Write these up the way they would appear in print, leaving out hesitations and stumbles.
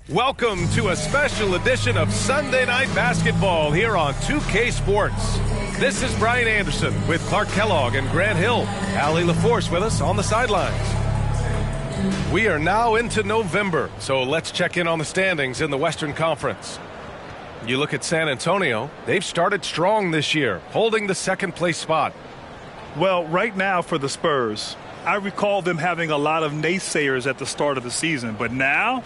Welcome to a special edition of Sunday Night Basketball here on 2K Sports. This is Brian Anderson with Clark Kellogg and Grant Hill. Allie LaForce with us on the sidelines. We are now into November, so let's check in on the standings in the Western Conference. You look at San Antonio, they've started strong this year, holding the second place spot. Well, right now for the Spurs, I recall them having a lot of naysayers at the start of the season, but now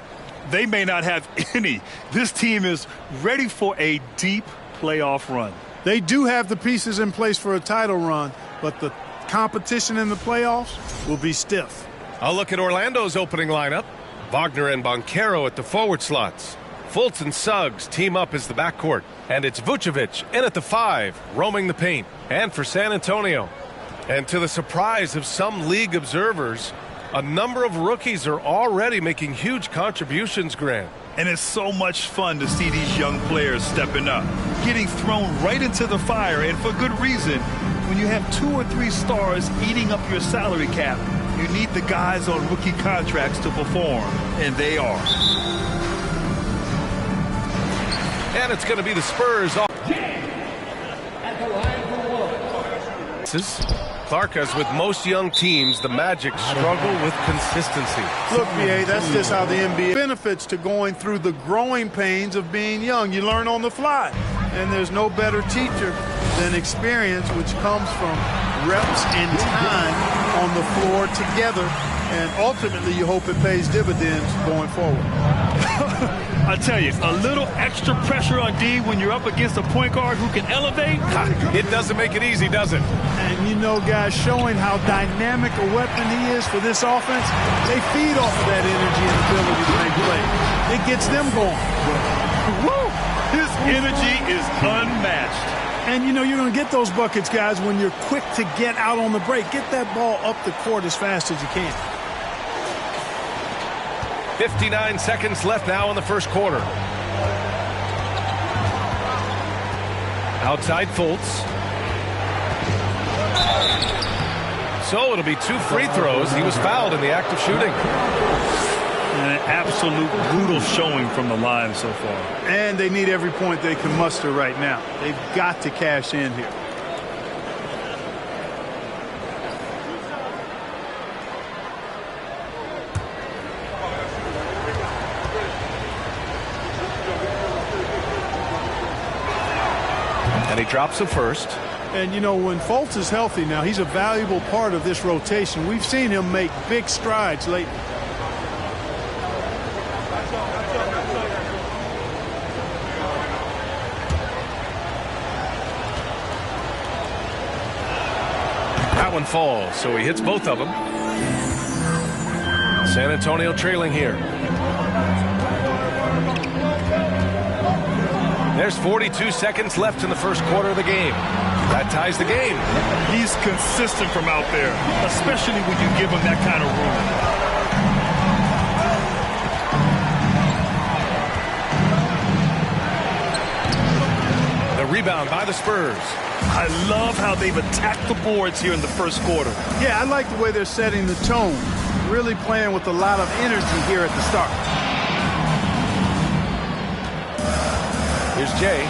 they may not have any. This team is ready for a deep playoff run. They do have the pieces in place for a title run, but the competition in the playoffs will be stiff. I'll look at Orlando's opening lineup. Wagner and Boncaro at the forward slots. Fultz and Suggs team up as the backcourt. And it's Vucevic in at the 5, roaming the paint. And for San Antonio, and to the surprise of some league observers, a number of rookies are already making huge contributions, Grant. And it's so much fun to see these young players stepping up, getting thrown right into the fire, and for good reason. When you have 2 or 3 stars eating up your salary cap, you need the guys on rookie contracts to perform, and they are. And it's going to be the Spurs off. Clark, as with most young teams, the Magic struggle with consistency. Look, BA, that's just how the NBA benefits to going through the growing pains of being young. You learn on the fly. And there's no better teacher than experience, which comes from reps and time on the floor together. And ultimately, you hope it pays dividends going forward. I tell you, a little extra pressure on D when you're up against a point guard who can elevate. It doesn't make it easy, does it? And you know, guys, showing how dynamic a weapon he is for this offense, they feed off of that energy and ability to make plays. It gets them going. Woo! His energy is unmatched. And, you know, you're going to get those buckets, guys, when you're quick to get out on the break. Get that ball up the court as fast as you can. 59 seconds left now in the first quarter. Outside Fultz. So it'll be 2 free throws. He was fouled in the act of shooting. An absolute brutal showing from the line so far. And they need every point they can muster right now. They've got to cash in here. And he drops the first. And, you know, when Fultz is healthy now, he's a valuable part of this rotation. We've seen him make big strides lately. That one falls, so he hits both of them. San Antonio trailing here. There's 42 seconds left in the first quarter of the game. That ties the game. He's consistent from out there, especially when you give him that kind of room. The rebound by the Spurs. I love how they've attacked the boards here in the first quarter. Yeah, I like the way they're setting the tone. Really playing with a lot of energy here at the start. Here's Jay,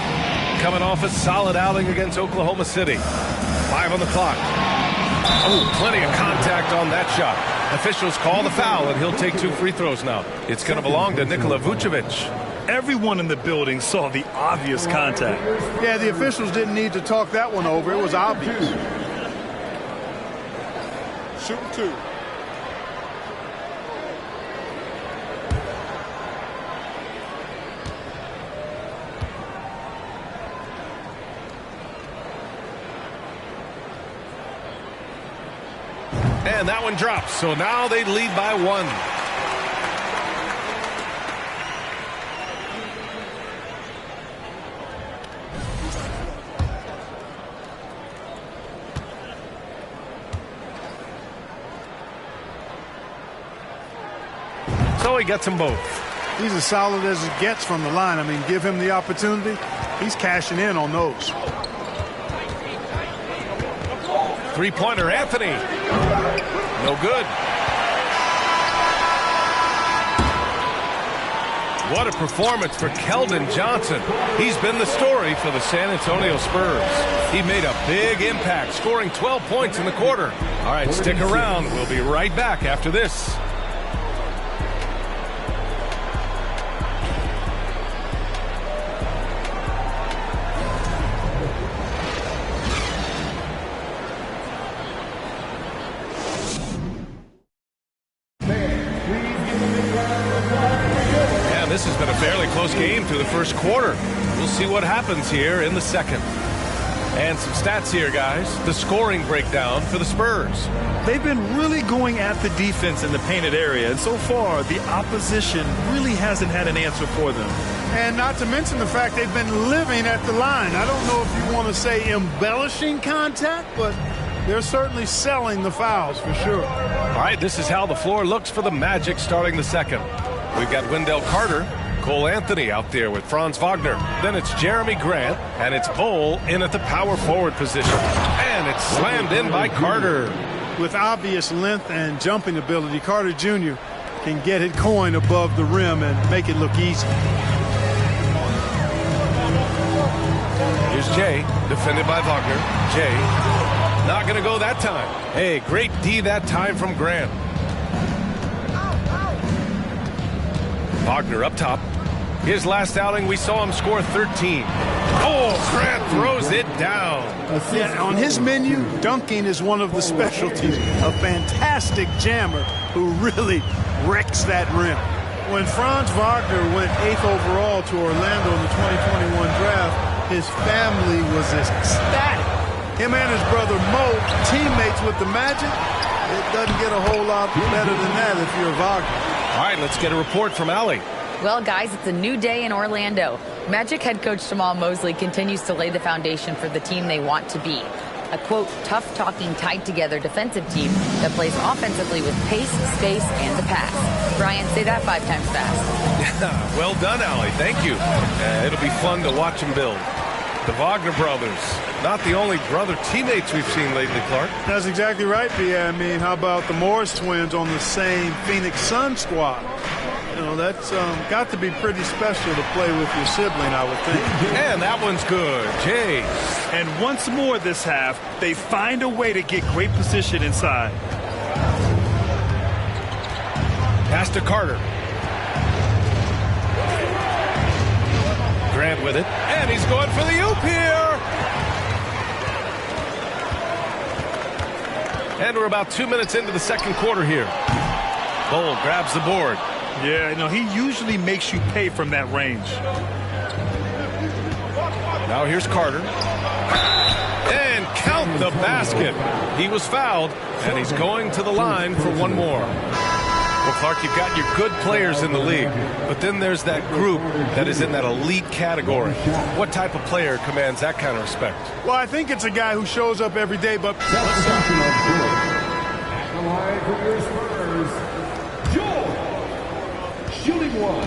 coming off a solid outing against Oklahoma City. 5 on the clock. Oh, plenty of contact on that shot. Officials call the foul, and he'll take 2 free throws now. It's going to belong to Nikola Vucevic. Everyone in the building saw the obvious contact. Yeah, the officials didn't need to talk that one over. It was obvious. Shooting 2. And that one drops, so now they lead by 1. So he gets them both. He's as solid as it gets from the line. I mean, give him the opportunity. He's cashing in on those. Three-pointer, Anthony. No good. What a performance for Keldon Johnson. He's been the story for the San Antonio Spurs. He made a big impact, scoring 12 points in the quarter. All right, stick around. We'll be right back after this. This has been a fairly close game through the first quarter. We'll see what happens here in the second. And some stats here, guys. The scoring breakdown for the Spurs. They've been really going at the defense in the painted area, and so far the opposition really hasn't had an answer for them. And not to mention the fact they've been living at the line. I don't know if you want to say embellishing contact, but they're certainly selling the fouls for sure. All right, this is how the floor looks for the Magic starting the second. We've got Wendell Carter, Cole Anthony out there with Franz Wagner. Then it's Jeremy Grant, and it's Bol in at the power forward position. And it's slammed in by Carter. With obvious length and jumping ability, Carter Jr. can get it going above the rim and make it look easy. Here's Jay, defended by Wagner. Jay, not going to go that time. Hey, great D that time from Grant. Wagner up top. His last outing, we saw him score 13. Oh, Grant throws it down. Yeah, on his menu, dunking is one of the specialties. A fantastic jammer who really wrecks that rim. When Franz Wagner went 8th overall to Orlando in the 2021 draft, his family was ecstatic. Him and his brother Mo, teammates with the Magic. It doesn't get a whole lot better than that if you're Wagner. All right, let's get a report from Allie. Well, guys, it's a new day in Orlando. Magic head coach Jamal Mosley continues to lay the foundation for the team they want to be. A, quote, tough-talking, tied-together defensive team that plays offensively with pace, space, and the pass. Brian, say that 5 times fast. Yeah, well done, Allie. Thank you. It'll be fun to watch them build. The Wagner brothers, not the only brother teammates we've seen lately, Clark. That's exactly right, Pierre. I mean, how about the Morris twins on the same Phoenix Sun squad? You know, that's got to be pretty special to play with your sibling, I would think. And that one's good. Jay. And once more this half, they find a way to get great position inside. Pass to Carter. Grant with it. And he's going for the oop here. And we're about 2 minutes into the second quarter here. Bol grabs the board. Yeah, no, he usually makes you pay from that range. Now here's Carter. And count the basket. He was fouled, and he's going to the line for one more. Well, Clark, you've got your good players in the league, but then there's that group that is in that elite category. What type of player commands that kind of respect? Well, I think it's a guy who shows up every day, but... Shooting one.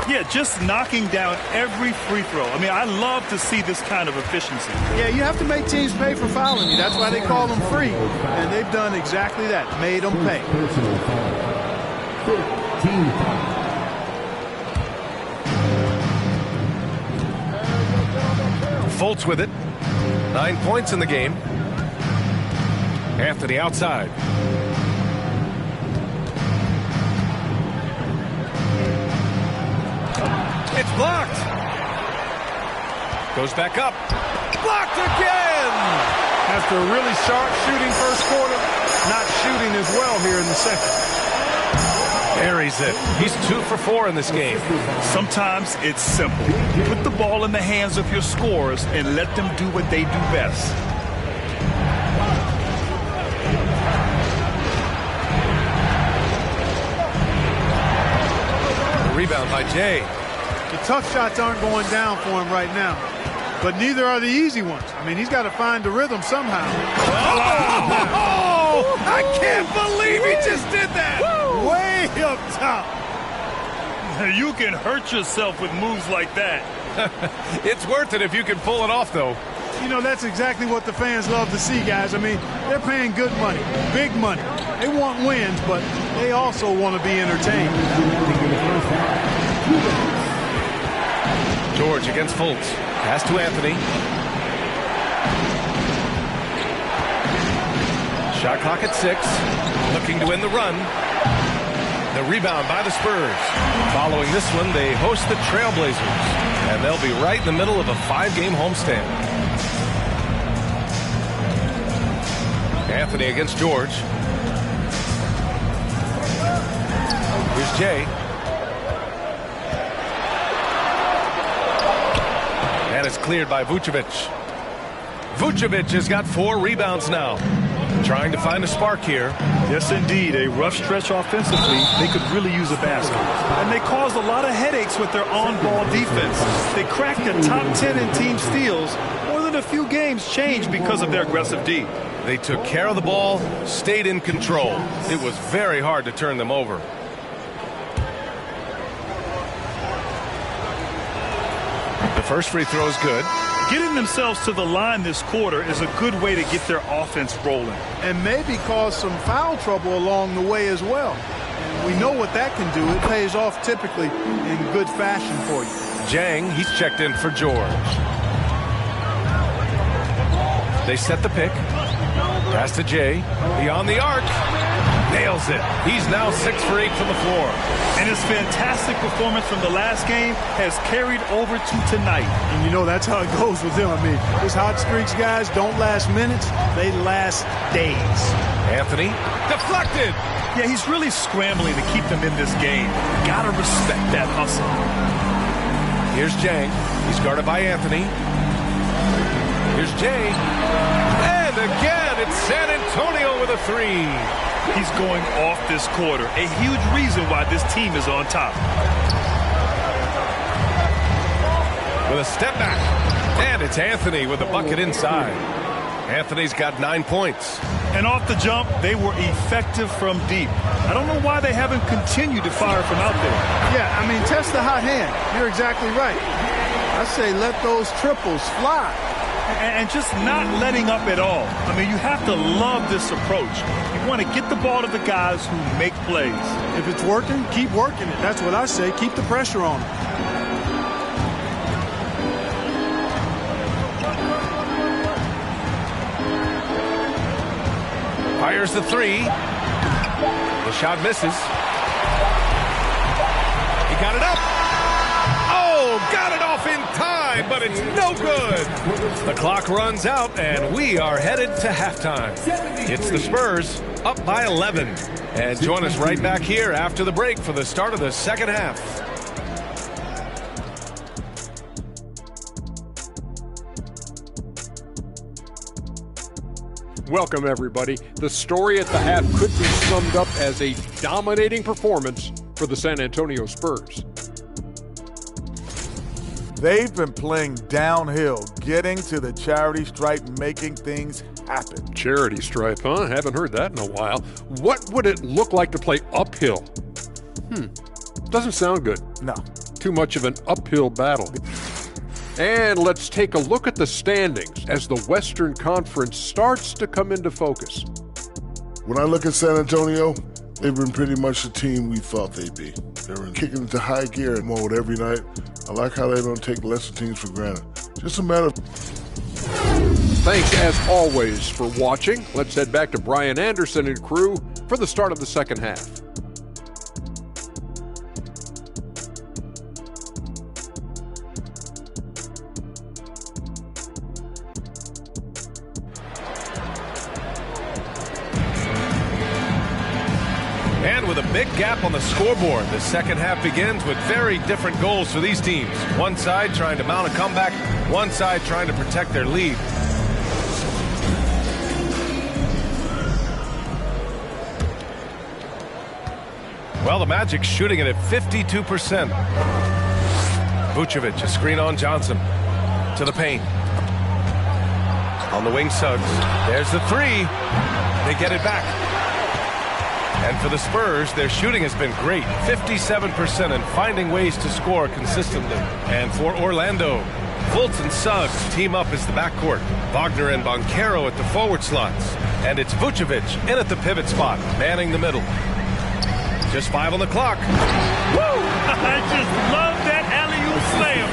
Yeah, just knocking down every free throw. I mean, I love to see this kind of efficiency. Yeah, you have to make teams pay for fouling you. That's why they call them free. And they've done exactly that, made them pay. Fultz with it. 9 points in the game. Anthony outside. It's blocked. Goes back up. Blocked again. After a really sharp shooting first quarter, not shooting as well here in the second. Buries it. He's 2 for 4 in this game. Sometimes it's simple. Put the ball in the hands of your scorers and let them do what they do best. Rebound by Jay. The tough shots aren't going down for him right now, but neither are the easy ones. I mean, he's got to find the rhythm somehow. Oh, I can't believe he just did that. Way up top. You can hurt yourself with moves like that. It's worth it if you can pull it off, though. You know, that's exactly what the fans love to see, guys. I mean, they're paying good money, big money. They want wins, but they also want to be entertained. George against Fultz. Pass to Anthony. Shot clock at 6. Looking to win the run. The rebound by the Spurs. Following this one, they host the Trailblazers. And they'll be right in the middle of a 5-game homestand. Anthony against George. Here's Jay. And it's cleared by Vucevic. Vucevic has got 4 rebounds now. Trying to find a spark here. Yes, indeed. A rough stretch offensively. They could really use a basket. And they caused a lot of headaches with their on-ball defense. They cracked the top 10 in team steals. More than a few games changed because of their aggressive D. They took care of the ball, stayed in control. It was very hard to turn them over. The first free throw is good. Getting themselves to the line this quarter is a good way to get their offense rolling. And maybe cause some foul trouble along the way as well. And we know what that can do. It pays off typically in good fashion for you. Jang, he's checked in for George. They set the pick. Pass to Jay. Beyond the arc. Nails it. He's now 6 for 8 from the floor. And his fantastic performance from the last game has carried over to tonight. And you know that's how it goes with him. I mean, his hot streaks, guys, don't last minutes. They last days. Anthony. Deflected. Yeah, he's really scrambling to keep them in this game. Gotta respect that hustle. Here's Jang. He's guarded by Anthony. Here's Jay. And again, it's San Antonio with a 3. He's going off this quarter. A huge reason why this team is on top. With a step back. And it's Anthony with a bucket inside. Anthony's got 9 points. And off the jump, they were effective from deep. I don't know why they haven't continued to fire from out there. Yeah, I mean, test the hot hand. You're exactly right. I say let those triples fly. And just not letting up at all. I mean, you have to love this approach. You want to get the ball to the guys who make plays. If it's working, keep working it. That's what I say. Keep the pressure on them. Fires the 3. The shot misses. He got it up. Oh, got it off in time, but it's no good. The clock runs out, and we are headed to halftime. It's the Spurs up by 11. And join us right back here after the break for the start of the second half. Welcome, everybody. The story at the half could be summed up as a dominating performance for the San Antonio Spurs. They've been playing downhill, getting to the charity stripe, making things happen. Charity stripe, huh? Haven't heard that in a while. What would it look like to play uphill? Doesn't sound good. No. Too much of an uphill battle. And let's take a look at the standings as the Western Conference starts to come into focus. When I look at San Antonio, they've been pretty much the team we thought they'd be. They're kicking into high gear mode every night. I like how they don't take lesser teams for granted. Just a matter of... Thanks, as always, for watching. Let's head back to Brian Anderson and crew for the start of the second half. And with a big gap on the scoreboard, the second half begins with very different goals for these teams. One side trying to mount a comeback, one side trying to protect their lead. Well, the Magic's shooting it at 52%. Vucevic, a screen on Johnson. To the paint. On the wing, Suggs. There's the 3. They get it back. And for the Spurs, their shooting has been great, 57%, and finding ways to score consistently. And for Orlando, Fultz and Suggs team up as the backcourt. Wagner and Boncaro at the forward slots. And it's Vucevic in at the pivot spot, manning the middle. Just 5 on the clock. Woo! I just love that alley-oop slam.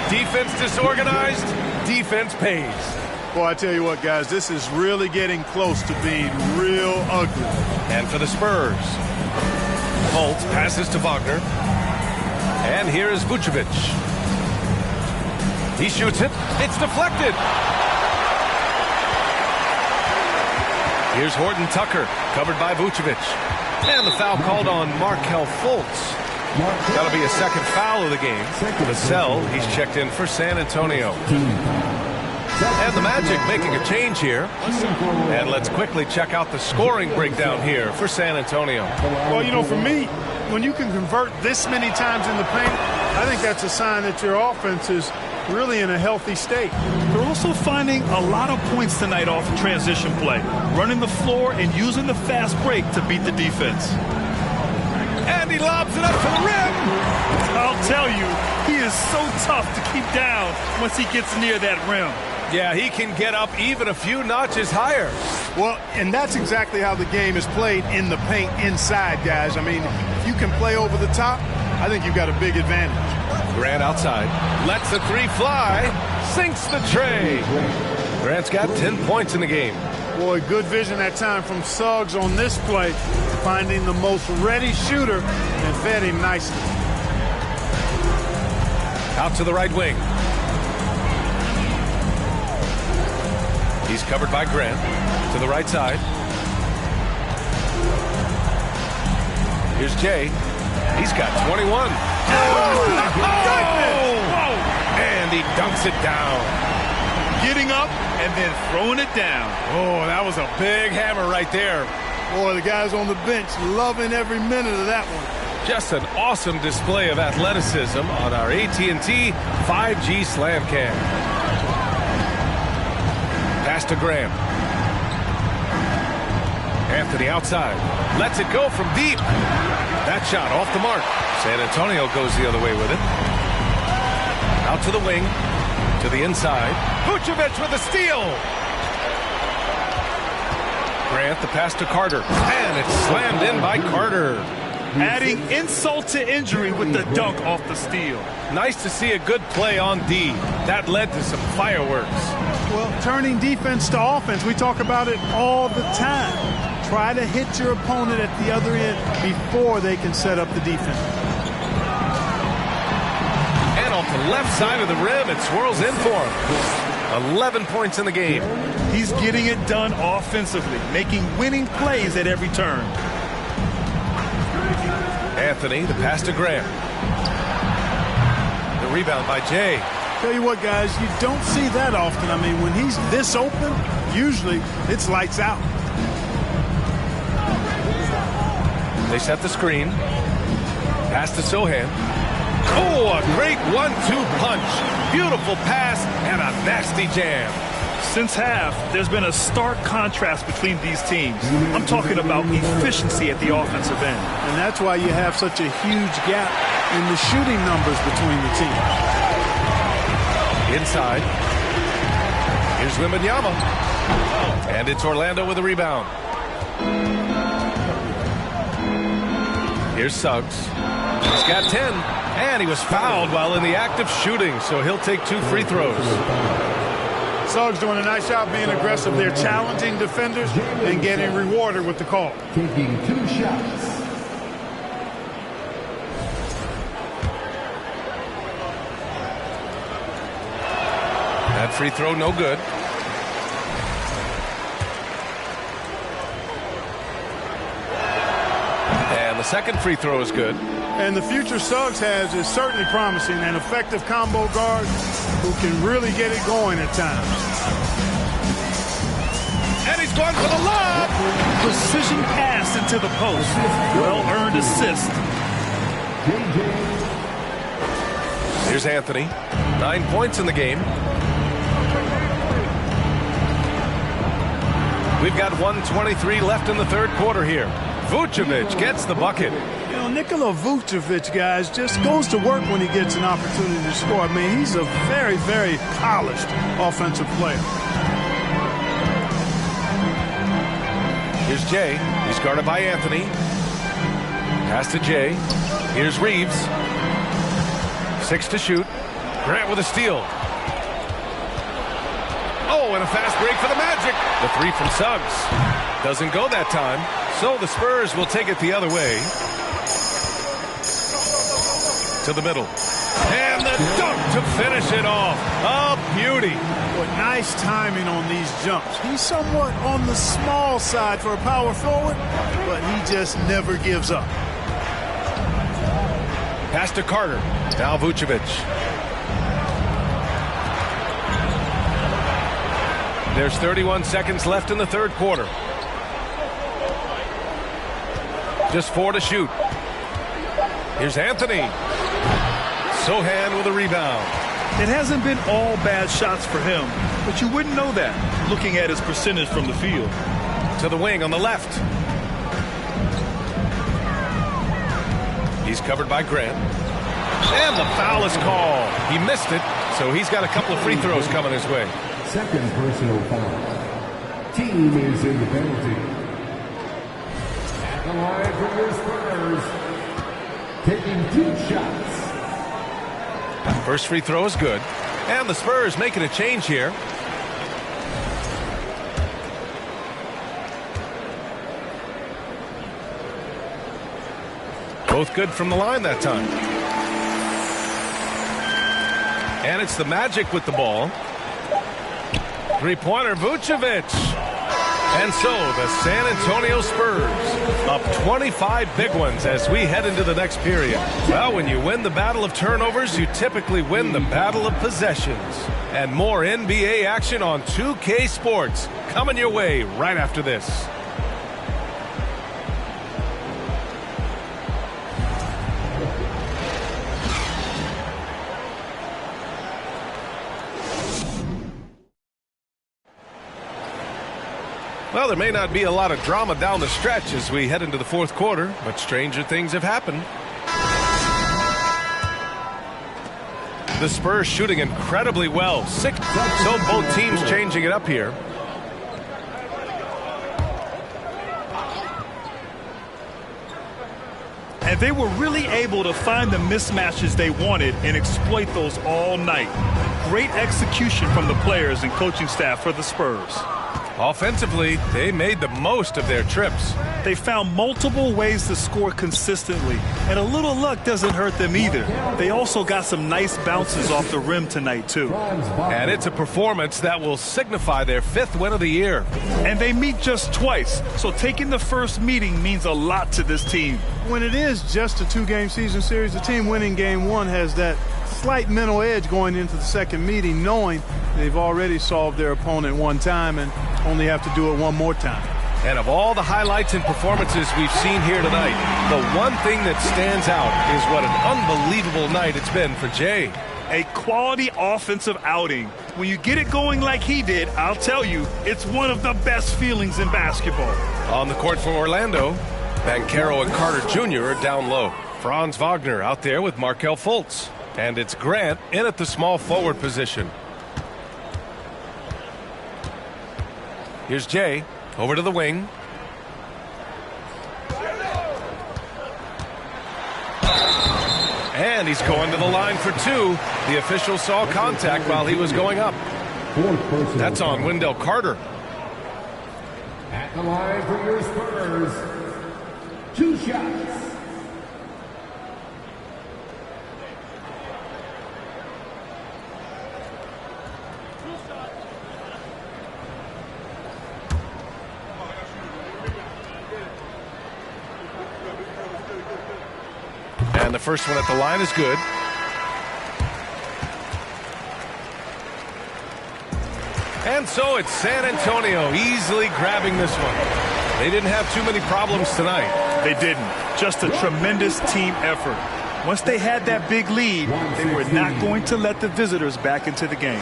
Defense disorganized, defense pays. Boy, I tell you what, guys, this is really getting close to being real ugly. And for the Spurs, Fultz passes to Wagner. And here is Vucevic. He shoots it. It's deflected. Here's Horton Tucker, covered by Vucevic. And the foul called on Markelle Fultz. That'll be a second foul of the game. Vassell, he's checked in for San Antonio. And the Magic making a change here. And let's quickly check out the scoring breakdown here for San Antonio. Well, you know, for me, when you can convert this many times in the paint, I think that's a sign that your offense is really in a healthy state. They're also finding a lot of points tonight off of transition play, running the floor and using the fast break to beat the defense. And he lobs it up to the rim. I'll tell you, he is so tough to keep down once he gets near that rim. Yeah, he can get up even a few notches higher. Well, and that's exactly how the game is played in the paint inside, guys. I mean, if you can play over the top, I think you've got a big advantage. Grant outside, lets the three fly, sinks the tray. Grant's got 10 points in the game. Boy, good vision that time from Suggs on this play, finding the most ready shooter and fed him nicely. Out to the right wing. He's covered by Grant to the right side. Here's Jay. He's got 21. And he dunks it down. Getting up and then throwing it down. Oh, that was a big hammer right there. Boy, the guys on the bench loving every minute of that one. Just an awesome display of athleticism on our AT&T 5G Slam Cam. Pass to Graham. Anthony outside. Lets it go from deep. That shot off the mark. San Antonio goes the other way with it. Out to the wing. To the inside. Vucevic with a steal. Grant the pass to Carter. And it's slammed in by Carter. Adding insult to injury with the dunk off the steal. Nice to see a good play on D. That led to some fireworks. Well, turning defense to offense, we talk about it all the time. Try to hit your opponent at the other end before they can set up the defense. And off the left side of the rim, it swirls in for him. 11 points in the game. He's getting it done offensively, making winning plays at every turn. Anthony, the pass to Graham. The rebound by Jay. Tell you what, guys, you don't see that often. I mean, when he's this open, usually it's lights out. They set the screen. Pass to Sohan. Oh, a great 1-2 punch. Beautiful pass and a nasty jam. Since half, there's been a stark contrast between these teams. I'm talking about efficiency at the offensive end. And that's why you have such a huge gap in the shooting numbers between the teams. Inside. Here's Wembanyama. And it's Orlando with a rebound. Here's Suggs. He's got 10. And he was fouled while in the act of shooting, so he'll take 2 free throws. Suggs doing a nice job being aggressive. They're challenging defenders and getting rewarded with the call. Taking 2 shots. That free throw no good. And the second free throw is good. And the future Suggs has is certainly promising, an effective combo guard who can really get it going at times. And he's going for the lob. Precision pass into the post. Well-earned assist. Here's Anthony. 9 points in the game. We've got 1:23 left in the third quarter here. Vucevic gets the bucket. You know, Nikola Vucevic, guys, just goes to work when he gets an opportunity to score. I mean, he's a very, very polished offensive player. Here's Jay. He's guarded by Anthony. Pass to Jay. Here's Reeves. 6 to shoot. Grant with a steal. Oh, and a fast break for the Magic. The 3 from Suggs. Doesn't go that time. So the Spurs will take it the other way. To the middle. And the dunk to finish it off. A beauty. Boy, nice timing on these jumps. He's somewhat on the small side for a power forward, but he just never gives up. Pass to Carter. Now Vucevic. There's 31 seconds left in the third quarter. Just 4 to shoot. Here's Anthony. Sohan with a rebound. It hasn't been all bad shots for him, but you wouldn't know that looking at his percentage from the field. To the wing on the left. He's covered by Grant. And the foul is called. He missed it, so he's got a couple of free throws coming his way. Second personal foul. Team is in the penalty. At the line for your Spurs. Taking 2 shots. First free throw is good. And the Spurs making a change here. Both good from the line that time. And it's the Magic with the ball. Three-pointer, Vucevic. And so the San Antonio Spurs up 25 big ones as we head into the next period. Well, when you win the battle of turnovers, you typically win the battle of possessions. And more NBA action on 2K Sports coming your way right after this. Well, there may not be a lot of drama down the stretch as we head into the fourth quarter, but stranger things have happened. The Spurs shooting incredibly well. 6, so both teams changing it up here. And they were really able to find the mismatches they wanted and exploit those all night. Great execution from the players and coaching staff for the Spurs. Offensively, they made the most of their trips. They found multiple ways to score consistently, and a little luck doesn't hurt them either. They also got some nice bounces off the rim tonight, too. And it's a performance that will signify their 5th win of the year. And they meet just twice, so taking the first meeting means a lot to this team. When it is just a 2-game season series, the team winning game 1 has that slight mental edge going into the second meeting, knowing they've already solved their opponent one time and only have to do it one more time. And of all the highlights and performances we've seen here tonight, the one thing that stands out is what an unbelievable night it's been for Jay. A quality offensive outing. When you get it going like he did, I'll tell you, it's one of the best feelings in basketball. On the court for Orlando, Banchero and Carter Jr. are down low. Franz Wagner out there with Markelle Fultz. And it's Grant in at the small forward position. Here's Jay over to the wing. And he's going to the line for 2. The official saw contact while he was going up. That's on Wendell Carter. At the line for your Spurs. 2 shots. And the first one at the line is good. And so it's San Antonio easily grabbing this one. They didn't have too many problems tonight. They didn't. Just a tremendous team effort. Once they had that big lead, they were not going to let the visitors back into the game.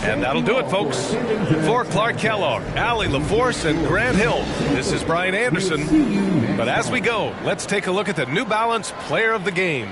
And that'll do it, folks. For Clark Kellogg, Allie LaForce, and Grant Hill, this is Brian Anderson. But as we go, let's take a look at the New Balance Player of the Game.